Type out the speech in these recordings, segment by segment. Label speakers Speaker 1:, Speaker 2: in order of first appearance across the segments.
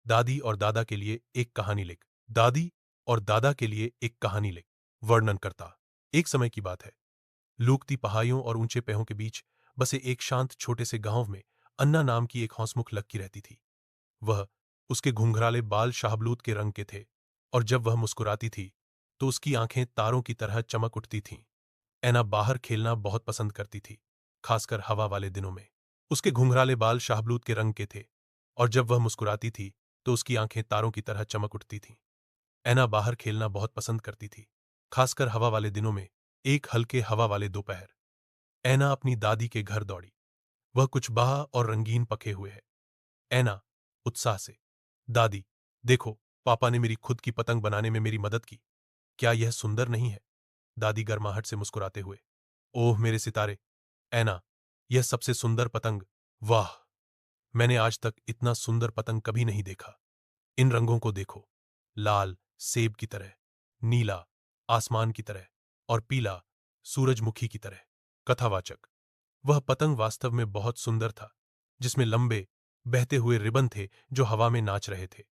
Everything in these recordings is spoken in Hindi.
Speaker 1: दादी और दादा के लिए एक कहानी लिख। दादी और दादा के लिए एक कहानी लिख। वर्णन करता। एक समय की बात है। लूकती पहाड़ियों और ऊंचे पेड़ों के बीच बसे एक शांत छोटे से गांव में अन्ना नाम की एक हंसमुख लड़की रहती थी। वह उसके घुंघराले बाल शाहबलूत के रंग के थे और जब वह मुस्कुराती थी तो उसकी आंखें तारों की तरह चमक उठती थीं। ऐना बाहर खेलना बहुत पसंद करती थी, खासकर हवा वाले दिनों में। उसके घुंघराले बाल शाहबलूत के रंग के थे और जब वह मुस्कुराती थी तो उसकी आंखें तारों की तरह चमक उठती थीं। ऐना बाहर खेलना बहुत पसंद करती थी, खासकर हवा वाले दिनों में। एक हल्के हवा वाले दोपहर ऐना अपनी दादी के घर दौड़ी। वह कुछ बाह और रंगीन पके हुए है। ऐना उत्साह से, दादी देखो, पापा ने मेरी खुद की पतंग बनाने में मेरी मदद की। क्या यह सुंदर नहीं है? दादी गर्माहट से मुस्कुराते हुए, ओह मेरे सितारे, ऐना, यह सबसे सुंदर पतंग। वाह, मैंने आज तक इतना सुंदर पतंग कभी नहीं देखा। इन रंगों को देखो, लाल सेब की तरह, नीला आसमान की तरह और पीला सूरजमुखी की तरह। कथावाचक। वह पतंग वास्तव में बहुत सुंदर था, जिसमें लंबे बहते हुए रिबन थे जो हवा में नाच रहे थे।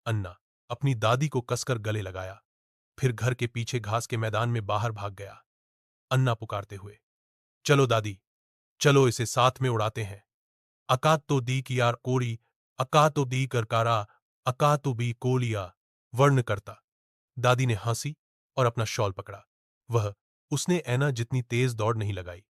Speaker 1: अन्ना अपनी दादी को कसकर गले लगाया, फिर घर के पीछे घास के मैदान में बाहर भाग गया। अन्ना पुकारते हुए, चलो दादी, चलो इसे साथ में उड़ाते हैं। अका तो दी की यार कोरी, अका तो दी करकारा, अका तो बी कोलिया। वर्ण करता। दादी ने हंसी और अपना शॉल पकड़ा। उसने ऐना जितनी तेज दौड़ नहीं लगाई,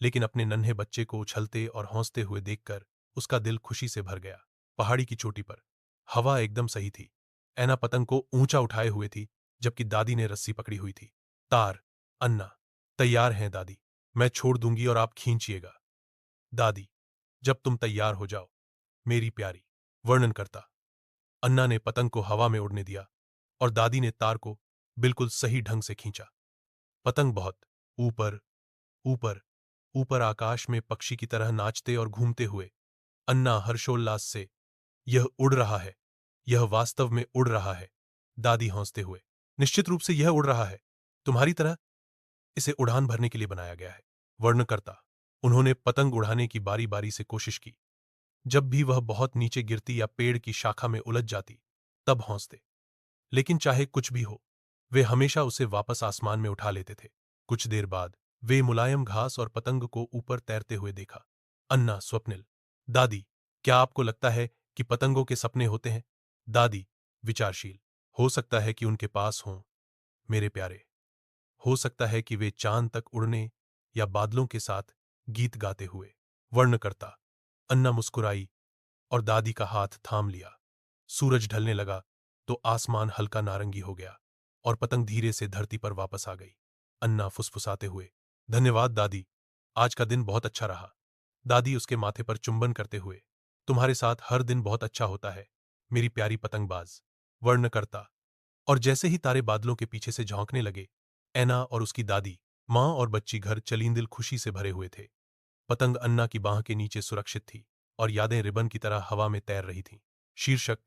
Speaker 1: लेकिन अपने नन्हे बच्चे को उछलते और हौंसते हुए देखकर उसका दिल खुशी से भर गया। पहाड़ी की चोटी पर हवा एकदम सही थी। ऐना पतंग को ऊंचा उठाए हुए थी, जबकि दादी ने रस्सी पकड़ी हुई थी। तार, अन्ना, तैयार हैं दादी, मैं छोड़ दूंगी और आप खींचिएगा। दादी, जब तुम तैयार हो जाओ मेरी प्यारी। वर्णन करता। अन्ना ने पतंग को हवा में उड़ने दिया और दादी ने तार को बिल्कुल सही ढंग से खींचा। पतंग बहुत ऊपर ऊपर ऊपर आकाश में पक्षी की तरह नाचते और घूमते हुए। अन्ना हर्षोल्लास से, यह उड़ रहा है, यह वास्तव में उड़ रहा है। दादी हंसते हुए, निश्चित रूप से यह उड़ रहा है, तुम्हारी तरह। इसे उड़ान भरने के लिए बनाया गया है। वर्णनकर्ता। उन्होंने पतंग उड़ाने की बारी बारी से कोशिश की। जब भी वह बहुत नीचे गिरती या पेड़ की शाखा में उलझ जाती, तब हौंसते। लेकिन चाहे कुछ भी हो, वे हमेशा उसे वापस आसमान में उठा लेते थे। कुछ देर बाद वे मुलायम घास और पतंग को ऊपर तैरते हुए देखा। अन्ना स्वप्निल। दादी, क्या आपको लगता है कि पतंगों के सपने होते हैं? दादी विचारशील, हो सकता है कि उनके पास हों, मेरे प्यारे। हो सकता है कि वे चांद तक उड़ने या बादलों के साथ गीत गाते हुए। वर्णकर्ता। अन्ना मुस्कुराई और दादी का हाथ थाम लिया। सूरज ढलने लगा तो आसमान हल्का नारंगी हो गया और पतंग धीरे से धरती पर वापस आ गई। अन्ना फुसफुसाते हुए, धन्यवाद दादी, आज का दिन बहुत अच्छा रहा। दादी उसके माथे पर चुंबन करते हुए, तुम्हारे साथ हर दिन बहुत अच्छा होता है, मेरी प्यारी पतंगबाज। वर्णकर्ता। और जैसे ही तारे बादलों के पीछे से झांकने लगे, ऐना और उसकी दादी, माँ और बच्ची घर चलींदिल खुशी से भरे हुए थे। पतंग अन्ना की बाह के नीचे सुरक्षित थी और यादें रिबन की तरह हवा में तैर रही थीं। शीर्षक,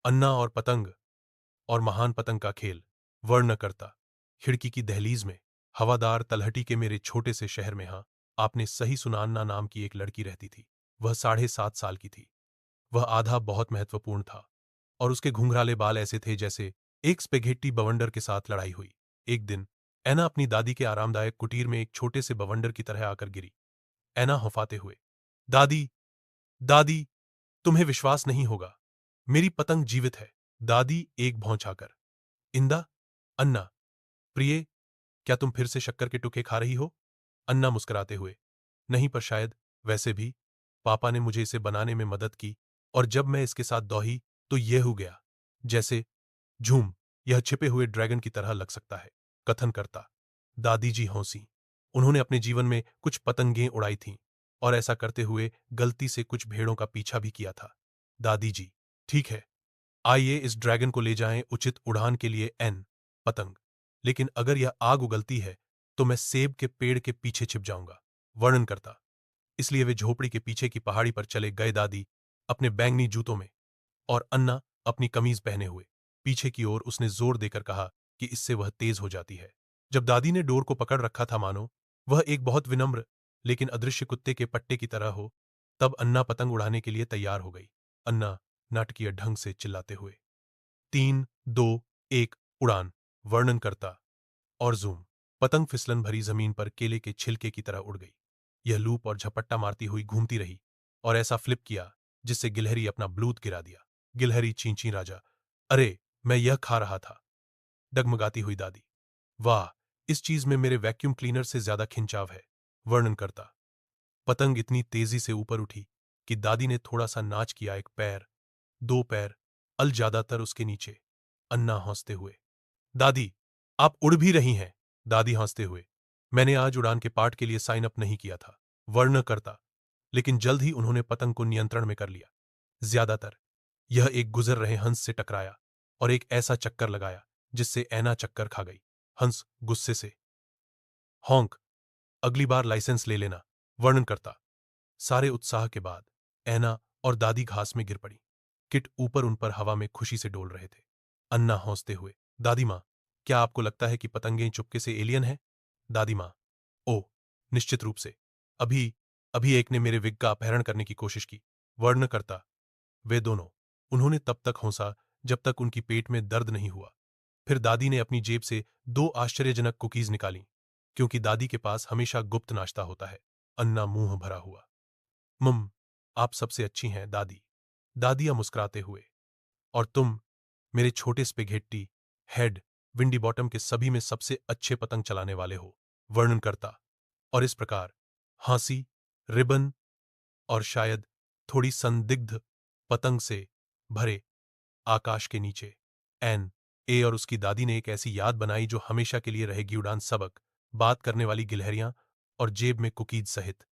Speaker 1: अन्ना और पतंग और महान पतंग का खेल। वर्णनकर्ता। खिड़की की दहलीज में हवादार तलहटी के मेरे छोटे से शहर में, हाँ, आपने सही सुना, अन्ना नाम की एक लड़की रहती थी। वह 7.5 साल की थी। वह आधा बहुत महत्वपूर्ण था और उसके घुंघराले बाल ऐसे थे जैसे एक स्पेघेट्टी बवंडर के साथ लड़ाई हुई। एक दिन ऐना अपनी दादी के आरामदायक कुटीर में एक छोटे से बवंडर की तरह आकर गिरी। ऐना हौफाते हुए, दादी, दादी, तुम्हें विश्वास नहीं होगा, मेरी पतंग जीवित है। दादी एक भौं आकर, इंदा, अन्ना, प्रिय, क्या तुम फिर से शक्कर के टुकड़े खा रही हो? अन्ना मुस्कुराते हुए, नहीं पर शायद, वैसे भी पापा ने मुझे इसे बनाने में मदद की और जब मैं इसके साथ दौही तो यह हो गया। जैसे झूम, यह छिपे हुए ड्रैगन की तरह लग सकता है। कथन करता। दादी जी हंसी। उन्होंने अपने जीवन में कुछ पतंगें उड़ाई थीं और ऐसा करते हुए गलती से कुछ भेड़ों का पीछा भी किया था। दादी जी, ठीक है, आइए इस ड्रैगन को ले जाएं उचित उड़ान के लिए। एन पतंग, लेकिन अगर यह आग उगलती है तो मैं सेब के पेड़ के पीछे छिप जाऊंगा। वर्णन करता। इसलिए वे झोपड़ी के पीछे की पहाड़ी पर चले गए। दादी अपने बैंगनी जूतों में और अन्ना अपनी कमीज पहने हुए। पीछे की ओर उसने जोर देकर कहा कि इससे वह तेज हो जाती है। जब दादी ने डोर को पकड़ रखा था मानो वह एक बहुत विनम्र लेकिन अदृश्य कुत्ते के पट्टे की तरह हो, तब अन्ना पतंग उड़ाने के लिए तैयार हो गई। अन्ना नाटकीय ढंग से चिल्लाते हुए। 3, 2, 1 उड़ान। वर्णन करता और जूम। पतंग फिसलन भरी जमीन पर केले के छिलके की तरह उड़ गई। यह लूप और झपट्टा मारती हुई घूमती रही और ऐसा फ्लिप किया जिससे गिलहरी अपना ब्लूत गिरा दिया। गिलहरी चींची राजा, अरे मैं यह खा रहा था। डगमगाती हुई दादी, वाह, इस चीज में मेरे वैक्यूम क्लीनर से ज्यादा खिंचाव है। वर्णन करता, पतंग इतनी तेजी से ऊपर उठी कि दादी ने थोड़ा सा नाच किया। एक पैर, दो पैर, अल ज्यादातर उसके नीचे। अन्ना हंसते हुए, दादी आप उड़ भी रही हैं। दादी हंसते हुए, मैंने आज उड़ान के पाठ के लिए साइन अप नहीं किया था। वर्ण करता, लेकिन जल्द ही उन्होंने पतंग को नियंत्रण में कर लिया। ज्यादातर यह एक गुजर रहे हंस से टकराया और एक ऐसा चक्कर लगाया जिससे ऐना चक्कर खा गई। हंस गुस्से से, हॉन्क, अगली बार लाइसेंस ले लेना। वर्णन करता, सारे उत्साह के बाद ऐना और दादी घास में गिर पड़ी। किट ऊपर उन पर हवा में खुशी से डोल रहे थे। अन्ना हौंसते हुए, दादी माँ, क्या आपको लगता है कि पतंगें चुपके से एलियन हैं? दादी माँ, ओ निश्चित रूप से। अभी अभी एक ने मेरे विग का अपहरण करने की कोशिश की। वर्ण करता, वे दोनों। उन्होंने तब तक हौंसा जब तक उनकी पेट में दर्द नहीं हुआ। फिर दादी ने अपनी जेब से 2 आश्चर्यजनक कुकीज निकाली, क्योंकि दादी के पास हमेशा गुप्त नाश्ता होता है। अन्ना मुंह भरा हुआ, मम, आप सबसे अच्छी हैं दादी। दादिया मुस्कुराते हुए, और तुम मेरे छोटे स्पेघेट्टी हेड विंडी बॉटम के सभी में सबसे अच्छे पतंग चलाने वाले हो। वर्णन करता, और इस प्रकार हांसी, रिबन और शायद थोड़ी संदिग्ध पतंग से भरे आकाश के नीचे एन ए और उसकी दादी ने एक ऐसी याद बनाई जो हमेशा के लिए रहेगी। उड़ान सबक, बात करने वाली गिलहरियां और जेब में कुकीज सहित।